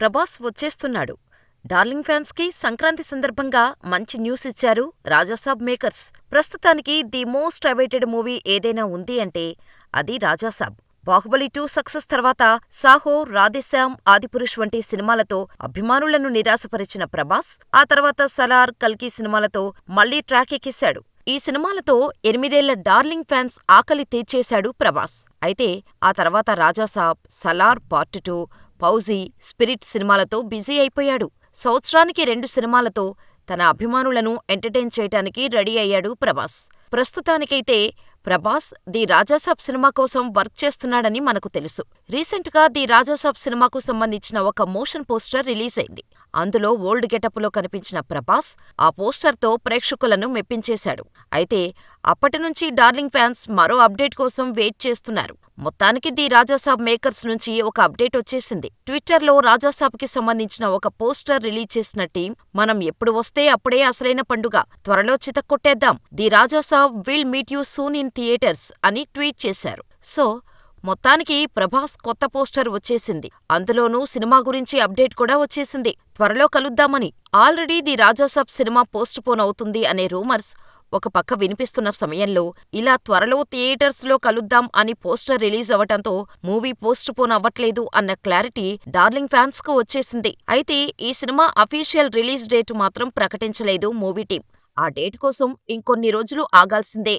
ప్రభాస్ వచ్చేస్తున్నాడు. Darling fans కి సంక్రాంతి సందర్భంగా మంచి న్యూస్ ఇచ్చారు రాజాసాబ్ మేకర్స్. ప్రస్తుతానికి ది మోస్ట్ అవైటెడ్ మూవీ ఏదైనా ఉంది అంటే అది రాజాసాబ్. బాహుబలి 2 సక్సెస్ తర్వాత సాహో, రాధేశ్యామ్, ఆదిపురుష్ వంటి సినిమాలతో అభిమానులను నిరాశపరిచిన ప్రభాస్ ఆ తర్వాత సలార్, కల్కి సినిమాలతో మళ్లీ ట్రాక్ ఎక్కేశాడు. ఈ సినిమాలతో 8 ఏళ్ల డార్లింగ్ ఫ్యాన్స్ ఆకలి తీర్చేశాడు ప్రభాస్. అయితే ఆ తర్వాత రాజాసాబ్, సలార్ పార్ట్ 2, ఫౌజీ, స్పిరిట్ సినిమాలతో బిజీ అయిపోయాడు. సంవత్సరానికి 2 సినిమాలతో తన అభిమానులను ఎంటర్టైన్ చేయటానికి రెడీ అయ్యాడు ప్రభాస్. ప్రస్తుతానికైతే ప్రభాస్ ది రాజాసాబ్ సినిమా కోసం వర్క్ చేస్తున్నాడని మనకు తెలుసు. రీసెంట్ గా ది రాజాసాబ్ సినిమాకు సంబంధించిన ఒక మోషన్ పోస్టర్ రిలీజ్ అయింది. అందులో ఓల్డ్ గెటప్లో కనిపించిన ప్రభాస్ ఆ పోస్టర్తో ప్రేక్షకులను మెప్పించేశాడు. అయితే అప్పటినుంచి డార్లింగ్ ఫ్యాన్స్ మరో అప్డేట్ కోసం వెయిట్ చేస్తున్నారు. మొత్తానికి ది రాజాసాబ్ మేకర్స్ నుంచి ఒక అప్డేట్ వచ్చేసింది. ట్విట్టర్లో రాజాసాబ్కి సంబంధించిన ఒక పోస్టర్ రిలీజ్ చేసిన టీం, మనం ఎప్పుడు వస్తే అప్పుడే అసలైన పండుగ, త్వరలో చితక్కొట్టేద్దాం, the Rajasaab will meet you soon in theatres అని ట్వీట్ చేశారు. సో మొత్తానికి ప్రభాస్ కొత్త పోస్టర్ వచ్చేసింది. అందులోనూ సినిమా గురించి అప్డేట్ కూడా వచ్చేసింది, త్వరలో కలుద్దామని. Already the Rajasaab cinema postpone అవుతుంది అనే రూమర్స్ ఒక పక్క వినిపిస్తున్న సమయంలో ఇలా త్వరలో థియేటర్స్లో కలుద్దాం అని పోస్టర్ రిలీజ్ అవటంతో మూవీ పోస్ట్ పోన్ అవ్వట్లేదు అన్న క్లారిటీ డార్లింగ్ ఫ్యాన్స్ కు వచ్చేసింది. అయితే ఈ సినిమా అఫీషియల్ రిలీజ్ డేట్ మాత్రం ప్రకటించలేదు మూవీ టీం. ఆ డేట్ కోసం ఇంకొన్ని రోజులు ఆగాల్సిందే.